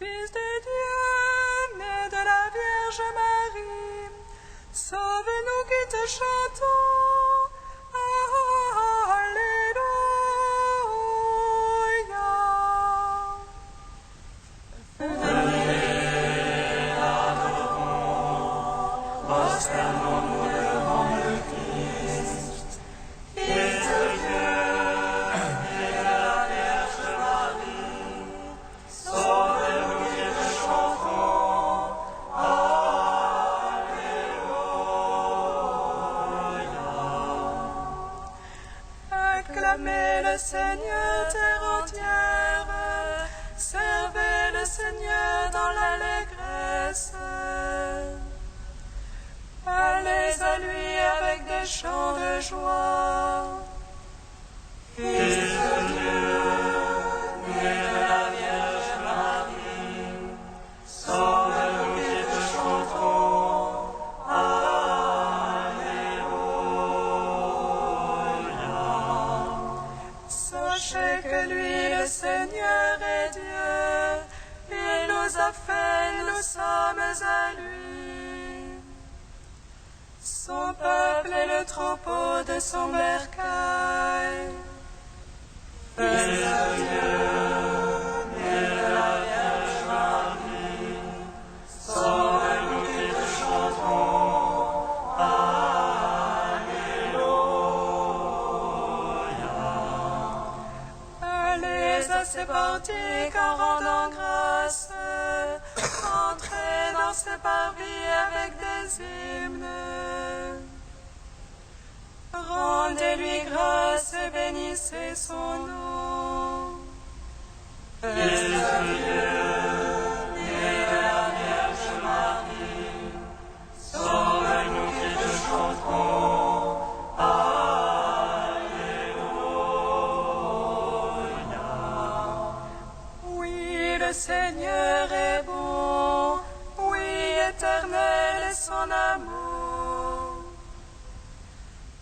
Fils de Dieu, né de la Vierge Marie, sauve-nous qui te chantons. Acclamez le Seigneur, terre entière, servez le Seigneur dans l'allégresse. Allez à lui avec des chants de joie. Fils de Dieu, né de la Vierge Marie, sauve-nous qui te chantons. Sachez que lui, le Seigneur est Dieu, il nous a fait, nous sommes à lui. Son peuple est le troupeau de son bercail. Fils de Dieu, né de la Vierge Marie, sauve-nous qui te chantons. À ses portiques en rendant grâce, entrez dans ses parvis avec des hymnes. Rendez-lui grâce et bénissez son nom. Fils de Dieu, né de la Vierge Marie, sauve-nous qui te chantons. Le Seigneur est bon, oui, éternel est son amour.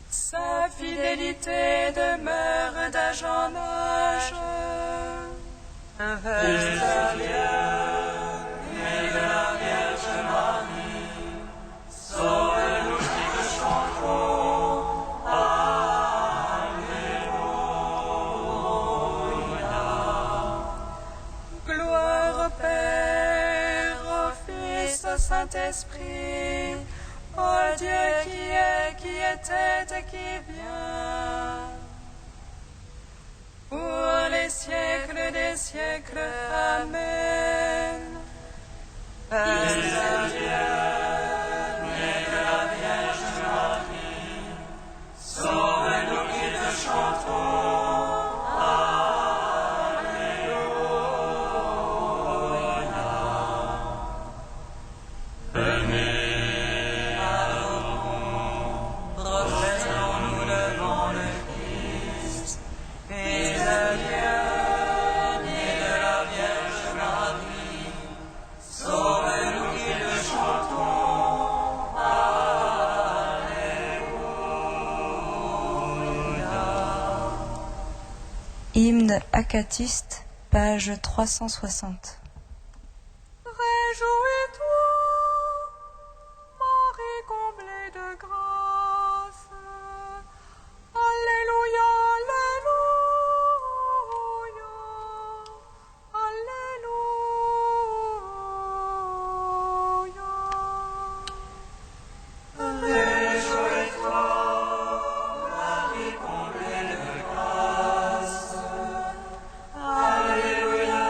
Sa fidélité demeure d'âge en âge. Fils de Dieu, né de la Vierge Marie, sauve-nous qui te chantons. Père, au Fils, au Saint-Esprit, au Dieu qui est, qui était et qui vient, pour les siècles des siècles. Amen. Fils de Dieu, né de la Vierge Marie, sauve-nous qui te chantons. Hymne acatiste, page 360. Réjouis-toi, Marie comblée de grâce. Alléluia, Alléluia, Alléluia. Réjouis-toi, Marie comblée de grâce. Alléluia,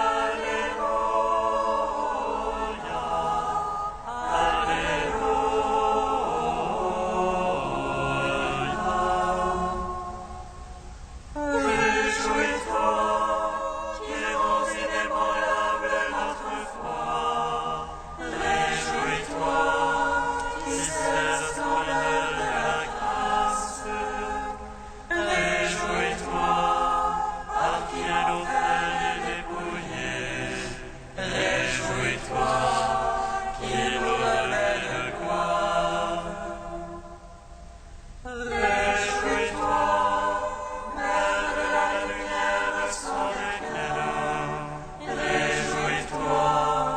Réjouis-toi,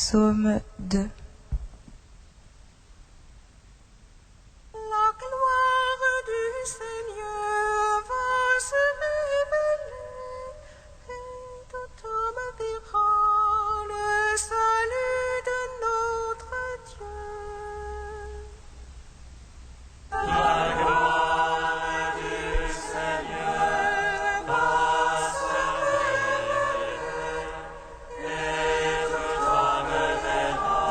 Psaume 2. La gloire du Seigneur va se révéler et tout homme verra le salut de notre Dieu. La gloire du Seigneur va se révéler et tout homme verra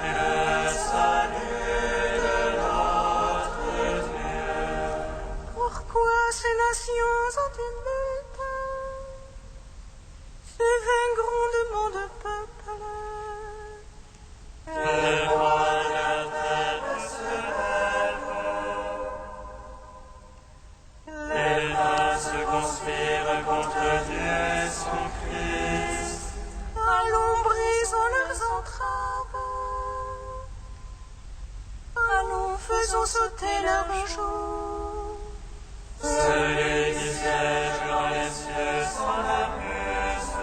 le salut de notre Dieu. Pourquoi ces nations ont une lutte? C'est un grondement de peuple. Les rois de la terre se lèvent. Les princes conspirent contre Dieu et son Christ. Allons, brisons leurs entraves. Allons, faisons sauter leurs joues. Celui qui siège dans les cieux s'en amuse.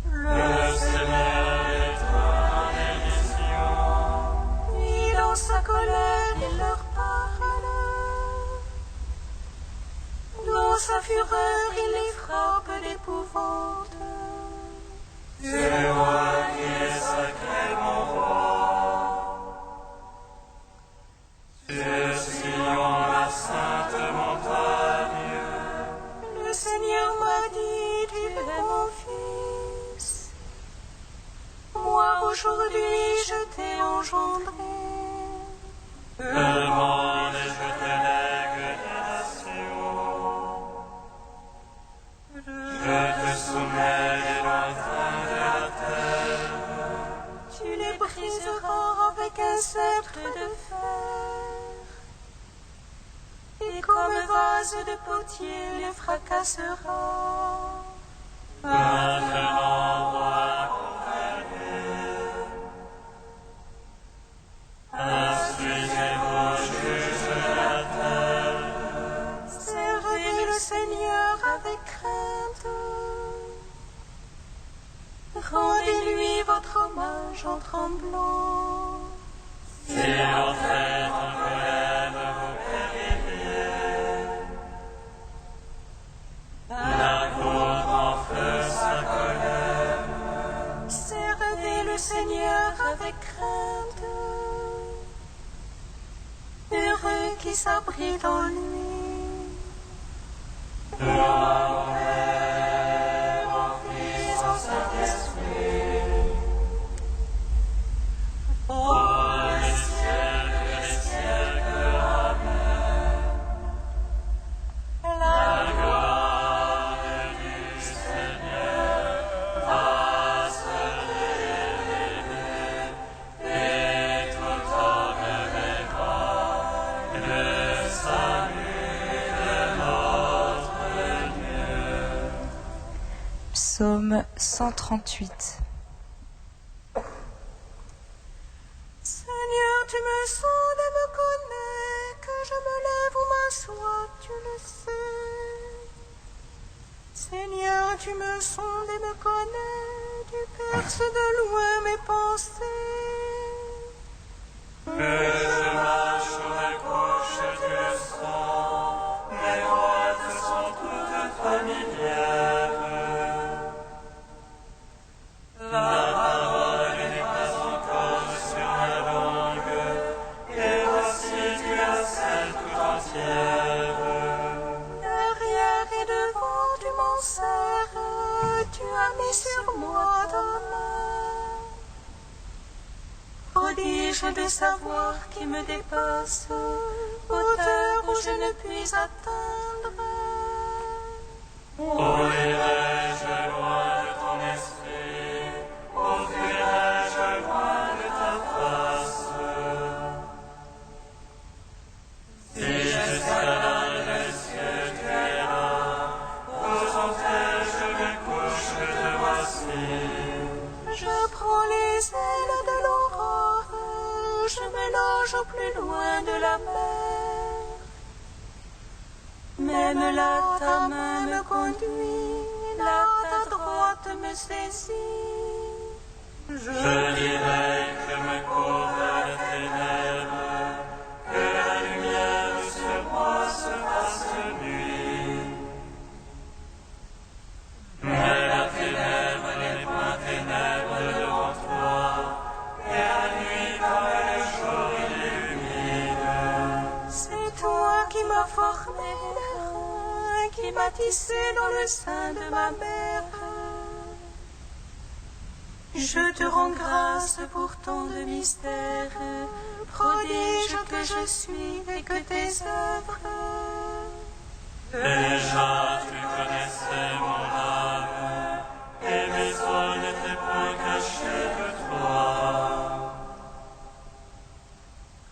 Le Seigneur est en émission. Puis dans sa colère, il leur parle. Dans sa fureur, il les frappe d'épouvante. C'est moi qui est sacré, mon roi. Sur Sion, la sainte montagne. Le Seigneur m'a dit, tu es mon fils. Moi aujourd'hui je t'ai engendré. Demande et je te lègue des nations. Je te soumets les lointains de la terre. Tu les briseras avec un sceptre de fer. Et comme vase de potier les fracassera. Maintenant, roi accompagné, instruisez vos juges de la terre. Servez le Seigneur avec crainte. Rendez-lui votre hommage en tremblant. S'il entrait en colère, vous péririez. La cour en feu sa colère. Servez le Seigneur avec crainte. Heureux qui s'abrite en lui. Gloire au Père, au Fils, au Saint-Esprit. Pour les siècles, Amen. La gloire du Seigneur va se révéler et tout homme verra le salut de notre Dieu. Psaume 138. Seigneur, tu me sondes et me connais, que je me lève ou m'assois, tu le sais. Seigneur, tu me sondes et me connais, tu perces de loin mes pensées. Que je marche ou me couche, tu le sens, mes voix te sont toutes familières. La parole n'est pas encore sur ma langue, et voici tu la scelles tout entière. Derrière et devant tu m'en sers, tu as mis sur moi ta main. Prodige de savoir qui me dépasse, hauteur où je ne puis atteindre. Ouvrrai-je loin de ton esprit, ouvrrai-je loin de ta face. Si j'escalade les cieux, tu es là, aux enfers je me couche, te voici. Je prends les ailes de l'aurore, je me loge au plus loin de la mer. Même là ta main me conduit, là ta droite épouvante me saisit. Je dirais que me couvre la ténèbre, que la lumière sur moi se fasse nuit. Mais la ténèbre n'est point ténèbre devant toi, et la nuit comme le jour illumine. C'est toi qui m'as formé, qui m'as tissé dans le sein de ma mère. Je te rends grâce pour tant de mystères, prodige que je suis et que tes œuvres. Déjà tu connaissais mon âme, et mes os n'étaient point cachés de toi.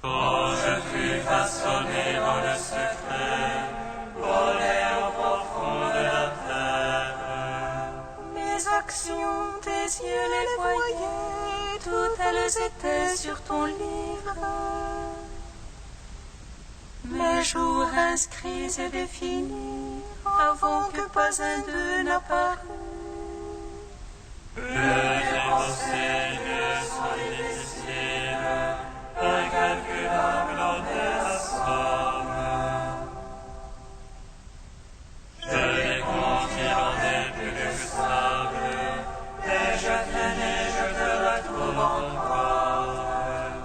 Quand je fus façonné dans le secret, volé au profond de la terre. Mes actions, tes yeux les voyaient, toutes elles étaient sur ton livre. Mes jours inscrits et définis, avant que pas un d'eux n'apparût. Tes pensées sont difficiles, incalculables en la somme. Je les compte irlandais plus que sable, et je te la trouve encore.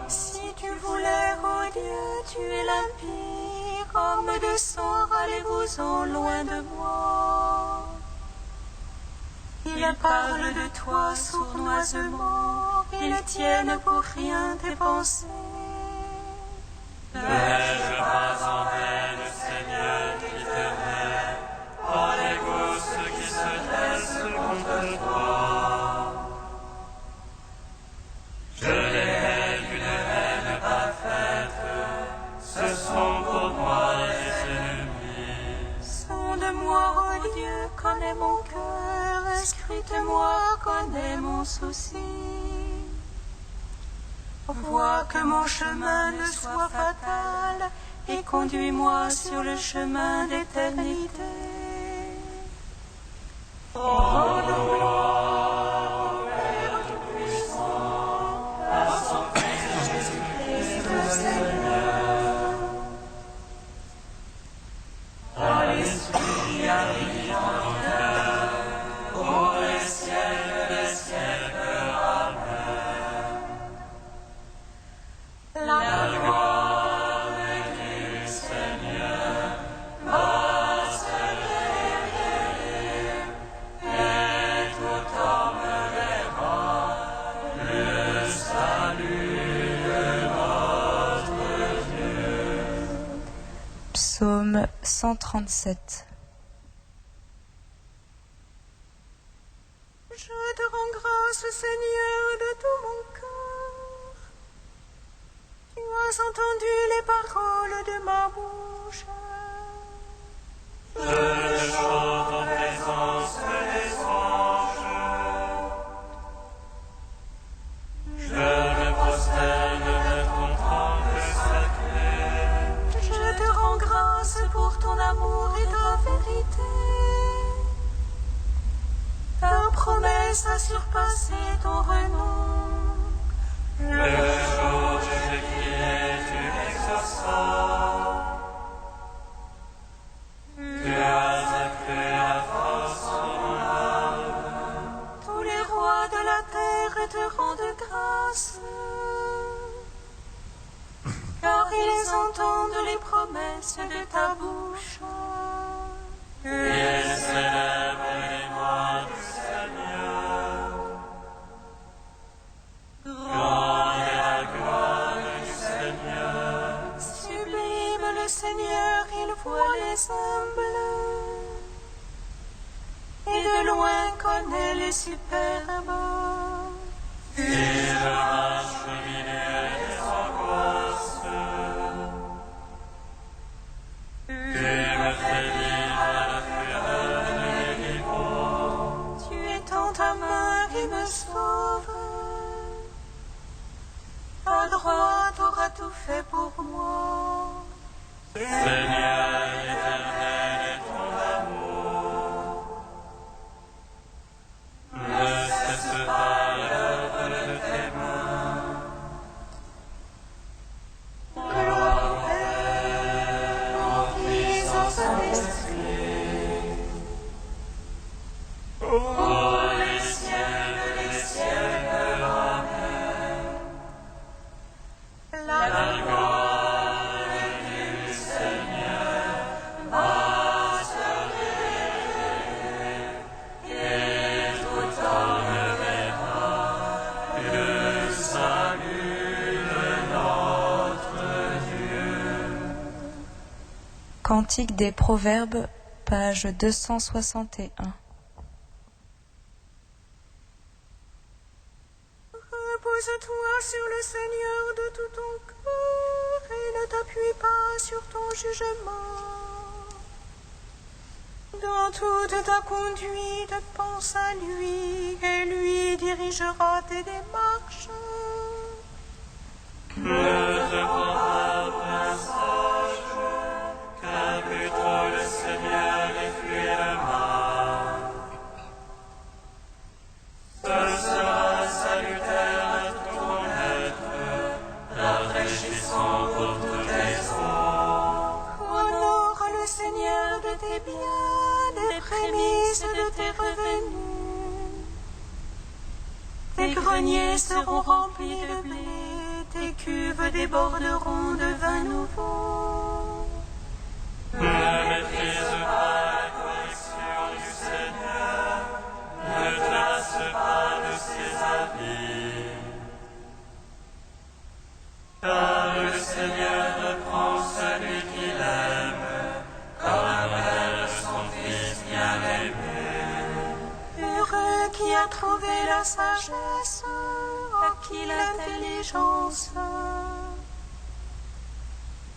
Si tu voulais, oh Dieu, tu es limpide, comme de sang, allez-vous-en loin de moi. Ils parlent de toi sournoisement, ils tiennent pour rien tes pensées. N'ai-je pas envers le Seigneur qui te hait, par les gousses qui se dressent contre toi? Je les hais d'une haine parfaite, ce sont pour moi les ennemis. Sonde-moi, oh Dieu, connais mon cœur, scrute-moi, connais mon souci. Vois que mon chemin ne soit fatal, et conduis-moi sur le chemin d'éternité. Psaume 137. Je te rends grâce, Seigneur, de tout mon cœur. Tu as entendu les paroles de ma bouche. Je chante en présence des anges. Je me prosterne de ton temple sacré. Je te rends grâce pour ton amour et ta vérité. Ta promesse a surpassé ton renom. Le jour où je criais, tu m'exauças. Tu as accru la force en mon âme. Tous les rois de la terre te rendent grâce, car ils entendent les promesses de ta bouche. Ils célèbrent les mois du Seigneur. Grande est la gloire du Seigneur. Sublime le Seigneur, il voit les humbles, et de loin connaît les superbes. Si je marche au milieu des angoisses, tu me fais vivre à la fureur des rivaux. Tu étends ta main et me sauves. Ta droite aura tout fait pour moi. Seigneur éternel est ton amour. Cantique des Proverbes, page 261. Repose-toi sur le Seigneur de tout ton cœur et ne t'appuie pas sur ton jugement. Dans toute ta conduite, pense à lui et lui dirigera tes démarches. Ne te prends pas pour un sage, car plutôt le Seigneur et fuit le mal. Ce sera salutaire à ton être, rafraîchissant pour tous les os. Honore le Seigneur de tes biens, des prémices de tes revenus. Tes greniers seront remplis de blé, tes cuves déborderont de vin nouveau. Ne méprise pas la correction du Seigneur, ne te lasse pas de ses avis. Car le Seigneur reprend celui qu'il aime, comme la mère son fils bien-aimé. Heureux qui a trouvé la sagesse, acquis l'intelligence.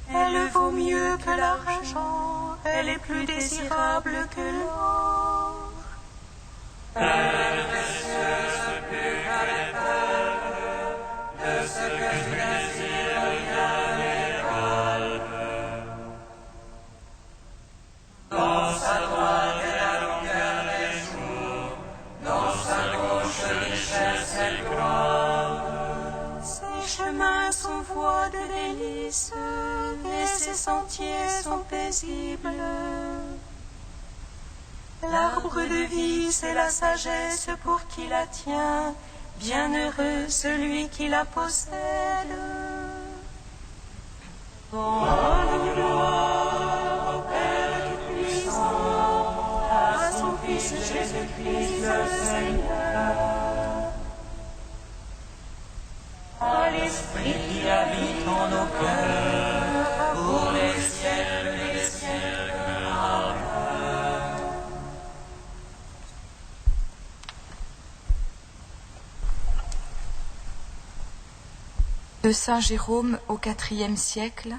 Elle vaut mieux que l'argent, elle est plus désirable que l'or. Elle est précieuse plus que les perles, de ce que tu désires rien n'égale. Dans sa droite est la longueur des jours, dans sa gauche richesse et gloire. Ses chemins sont voies de délices, et ses sentiers sont paisibles. L'arbre de vie, c'est la sagesse pour qui la tient, bienheureux celui qui la possède. Gloire au Père Tout-Puissant, à son Fils Jésus-Christ le Seigneur, à l'Esprit qui habite en nos cœurs, pour les siècles des siècles. Amen. De Saint Jérôme au IVe siècle,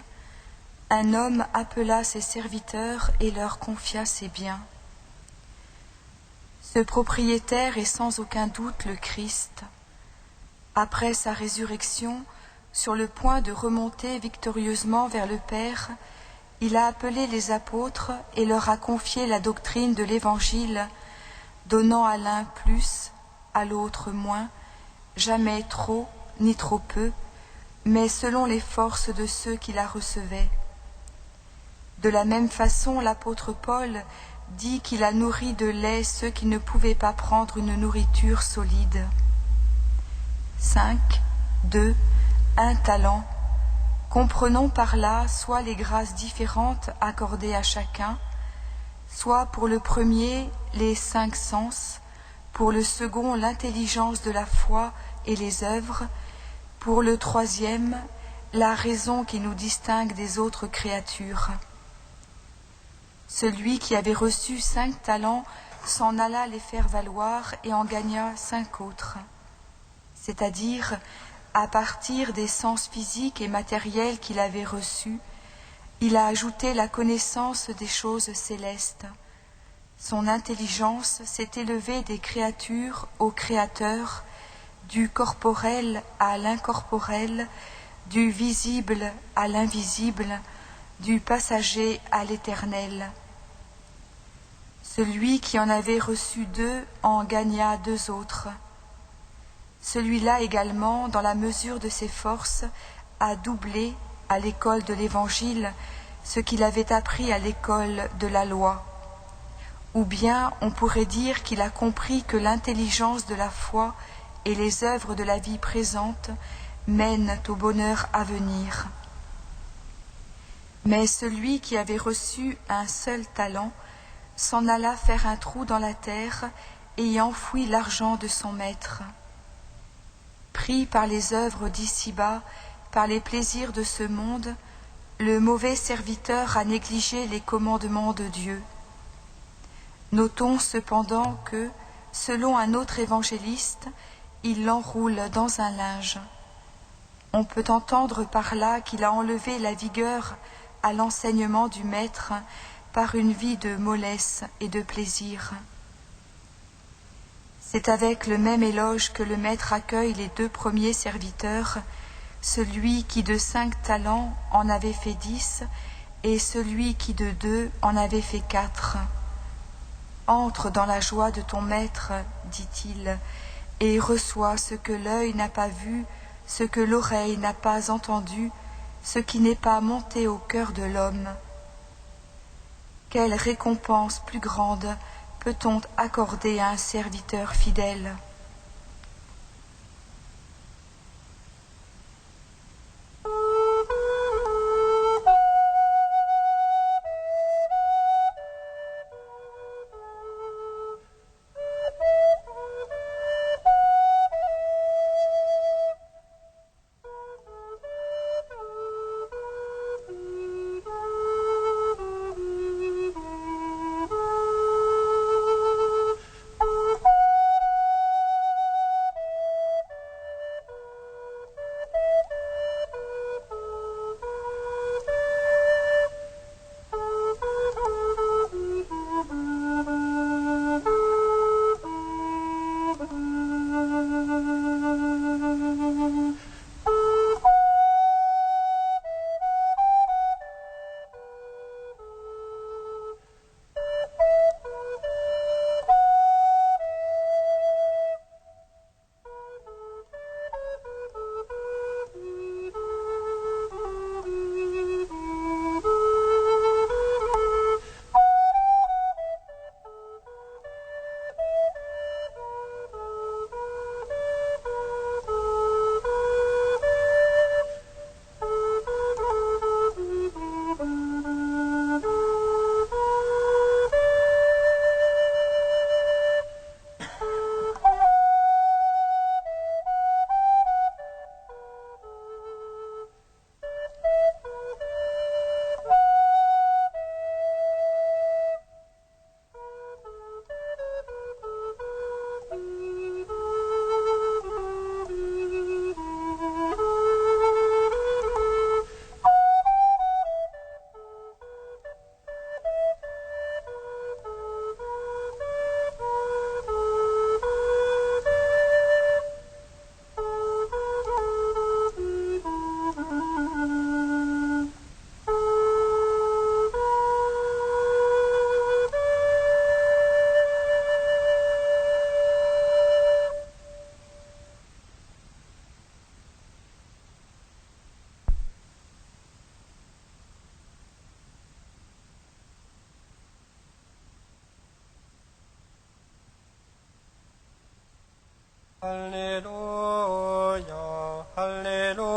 un homme appela ses serviteurs et leur confia ses biens. Ce propriétaire est sans aucun doute le Christ. Après sa résurrection, sur le point de remonter victorieusement vers le Père, il a appelé les apôtres et leur a confié la doctrine de l'Évangile, donnant à l'un plus, à l'autre moins, jamais trop ni trop peu, mais selon les forces de ceux qui la recevaient. De la même façon, l'apôtre Paul dit qu'il a nourri de lait ceux qui ne pouvaient pas prendre une nourriture solide. 5, 2, 1 talent. Comprenons par là soit les grâces différentes accordées à chacun, soit pour le premier les 5 sens, pour le second l'intelligence de la foi et les œuvres, pour le troisième la raison qui nous distingue des autres créatures. Celui qui avait reçu 5 talents s'en alla les faire valoir et en gagna 5 autres, c'est-à-dire à partir des sens physiques et matériels qu'il avait reçus, il a ajouté la connaissance des choses célestes. Son intelligence s'est élevée des créatures au Créateur, du corporel à l'incorporel, du visible à l'invisible, du passager à l'éternel. Celui qui en avait reçu 2 en gagna 2 autres. Celui-là également, dans la mesure de ses forces, a doublé à l'école de l'Évangile ce qu'il avait appris à l'école de la loi. Ou bien on pourrait dire qu'il a compris que l'intelligence de la foi et les œuvres de la vie présente mènent au bonheur à venir. Mais celui qui avait reçu un seul talent s'en alla faire un trou dans la terre et y enfouit l'argent de son maître. Pris par les œuvres d'ici-bas, par les plaisirs de ce monde, le mauvais serviteur a négligé les commandements de Dieu. Notons cependant que, selon un autre évangéliste, il l'enroule dans un linge. On peut entendre par là qu'il a enlevé la vigueur à l'enseignement du Maître par une vie de mollesse et de plaisir. C'est avec le même éloge que le Maître accueille les 2 premiers serviteurs, celui qui de 5 talents en avait fait 10 et celui qui de 2 en avait fait 4. Entre dans la joie de ton Maître, dit-il, et reçois ce que l'œil n'a pas vu, ce que l'oreille n'a pas entendu, ce qui n'est pas monté au cœur de l'homme. Quelle récompense plus grande peut-on accorder à un serviteur fidèle ? Alléluia, Alléluia.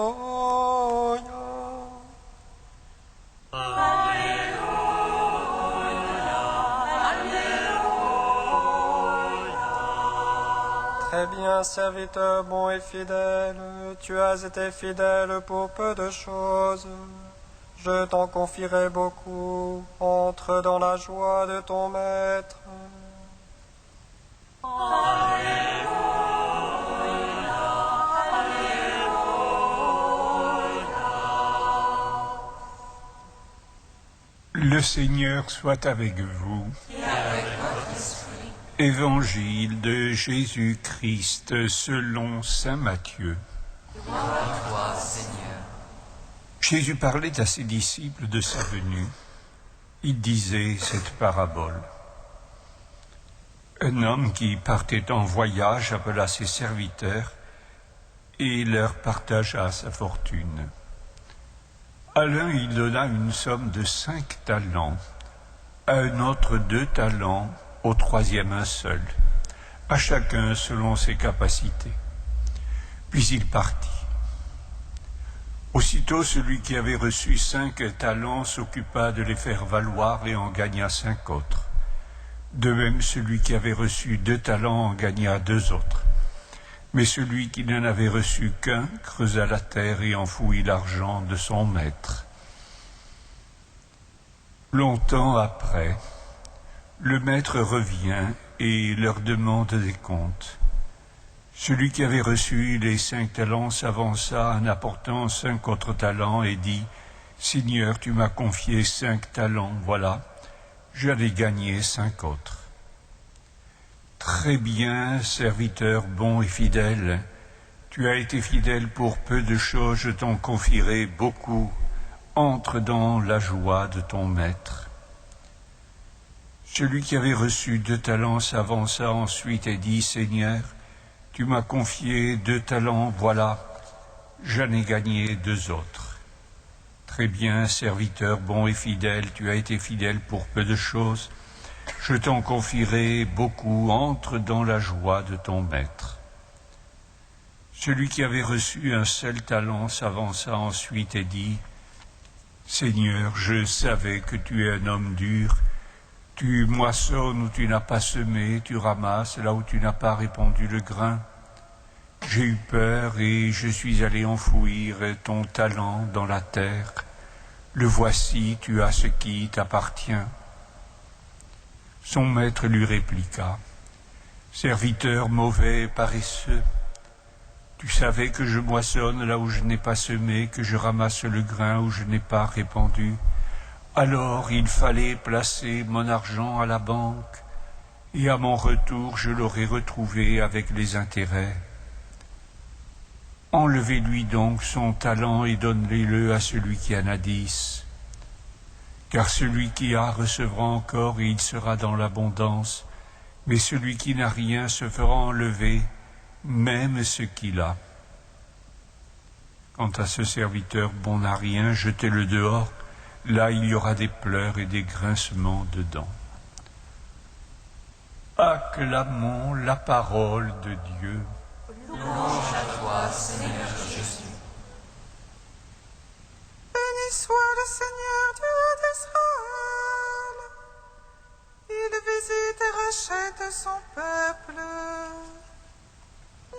Très bien, serviteur bon et fidèle, tu as été fidèle pour peu de choses. Je t'en confierai beaucoup, entre dans la joie de ton Maître. Le Seigneur soit avec vous. Et avec votre esprit. Évangile de Jésus-Christ selon saint Matthieu. Gloire à toi, Seigneur. Jésus parlait à ses disciples de sa venue. Il disait cette parabole. Un homme qui partait en voyage appela ses serviteurs et leur partagea sa fortune. À l'un, il donna une somme de 5 talents, à un autre 2 talents, au troisième un seul, à chacun selon ses capacités. Puis il partit. Aussitôt, celui qui avait reçu 5 talents s'occupa de les faire valoir et en gagna 5 autres. De même, celui qui avait reçu 2 talents en gagna 2 autres. Mais celui qui n'en avait reçu qu'un creusa la terre et enfouit l'argent de son maître. Longtemps après, le maître revient et leur demande des comptes. Celui qui avait reçu les 5 talents s'avança en apportant 5 autres talents et dit « Seigneur, tu m'as confié 5 talents, voilà, j'en ai gagné 5 autres. » « Très bien, serviteur bon et fidèle, tu as été fidèle pour peu de choses, je t'en confierai beaucoup. Entre dans la joie de ton maître. » Celui qui avait reçu 2 talents s'avança ensuite et dit « Seigneur, tu m'as confié 2 talents, voilà, j'en ai gagné 2 autres. » « Très bien, serviteur bon et fidèle, tu as été fidèle pour peu de choses, je t'en confierai beaucoup, entre dans la joie de ton maître. » Celui qui avait reçu un seul talent s'avança ensuite et dit « Seigneur, je savais que tu es un homme dur, tu moissonnes où tu n'as pas semé, tu ramasses là où tu n'as pas répandu le grain. J'ai eu peur et je suis allé enfouir ton talent dans la terre. Le voici, tu as ce qui t'appartient. » Son maître lui répliqua « Serviteur mauvais et paresseux, tu savais que je moissonne là où je n'ai pas semé, que je ramasse le grain où je n'ai pas répandu. Alors il fallait placer mon argent à la banque, et à mon retour je l'aurai retrouvé avec les intérêts. Enlevez-lui donc son talent et donnez-le à celui qui en a 10. Car celui qui a recevra encore et il sera dans l'abondance, mais celui qui n'a rien se fera enlever, même ce qu'il a. Quant à ce serviteur bon n'a rien, jetez-le dehors, là il y aura des pleurs et des grincements de dents. » Acclamons la parole de Dieu. Louange à toi, Seigneur Jésus. Béni soit le Seigneur Dieu d'Israël. Il visite et rachète son peuple.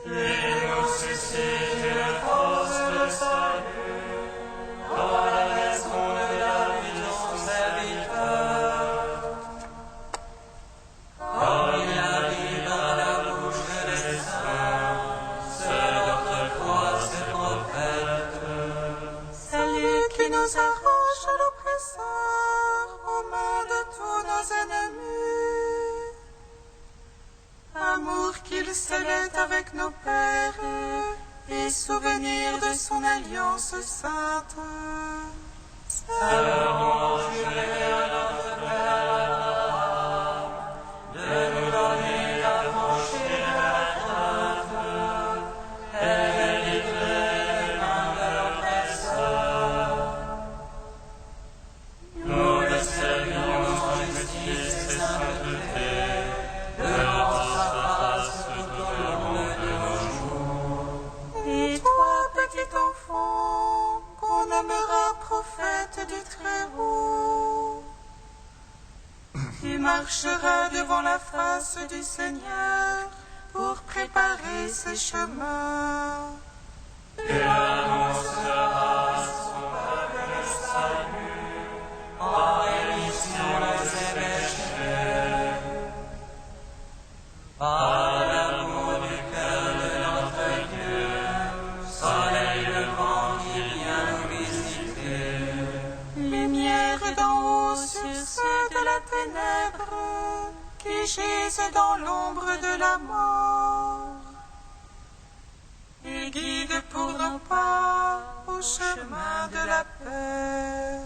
Il nous suscite une force de salut dans la maison de David, son serviteur. Comme il a dit dans la bouche des saints, c'est notre foi, ses prophètes. C'est lui qui nous arrache à l'oppresseur, aux mains de tous nos ennemis. Amour qu'il scellait avec nos pères, et souvenir de son alliance sainte. Alors, jurez à notre Père Abraham de nous donner d'affranchir la crainte et de livrer les mains de l'oppresseur. Nous le servions en justice et sainteté, devant sa face tout au long de nos jours. Et toi, petit enfant, qu'on nommera prophète du Très-Haut, tu marcheras devant la face du Seigneur pour préparer ses chemins. Et annoncera à son peuple le salut, en rémission de ses péchés. Par l'amour du cœur de notre Dieu, soleil levant qui vient nous visiter. Lumière d'en haut sur ceux de la ténèbre qui gisent dans l'ombre de la mort. Et guide pour nos pas au chemin de la paix.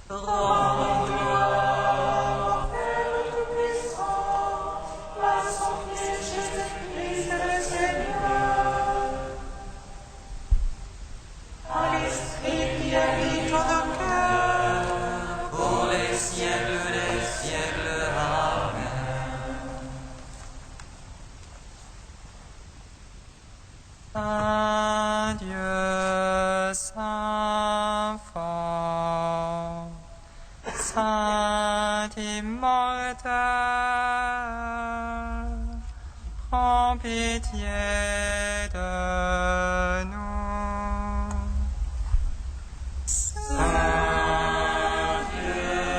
Rends gloire, Père Tout-Puissant, par son Fils Jésus-Christ le Seigneur. À l'Esprit qui habite en nos cœurs, Pour les siècles des siècles. Amen. Saint Dieu, Saint fort, Saint immortel, prends pitié de nous. Saint Dieu,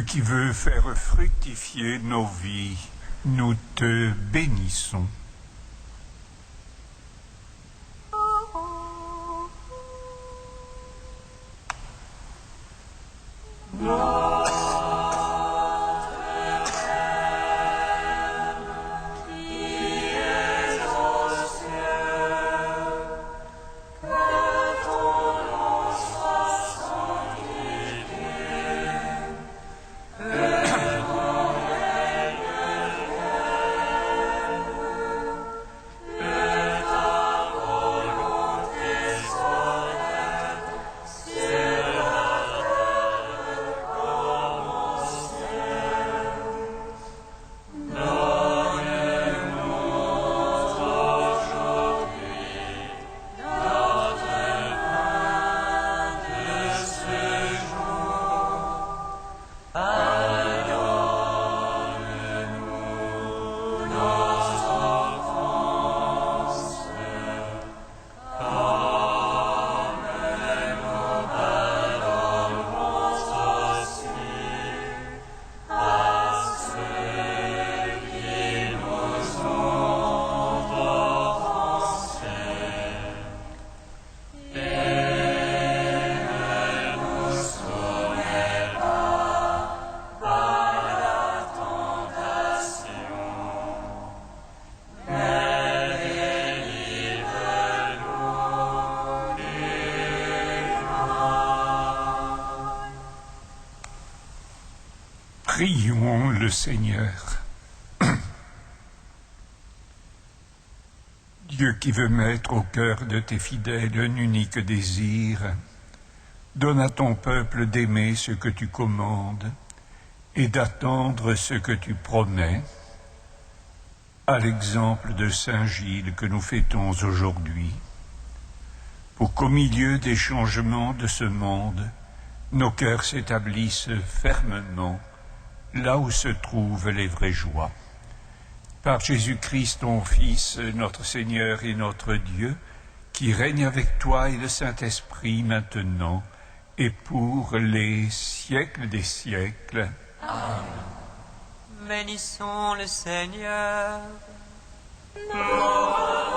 Dieu qui veut faire fructifier nos vies, nous te bénissons. Prions le Seigneur. Dieu qui veut mettre au cœur de tes fidèles un unique désir, donne à ton peuple d'aimer ce que tu commandes et d'attendre ce que tu promets, à l'exemple de Saint Gilles que nous fêtons aujourd'hui, pour qu'au milieu des changements de ce monde, nos cœurs s'établissent fermement là où se trouvent les vraies joies. Par Jésus-Christ, ton Fils, notre Seigneur et notre Dieu, qui règne avec toi et le Saint-Esprit maintenant et pour les siècles des siècles. Bénissons le Seigneur. Nous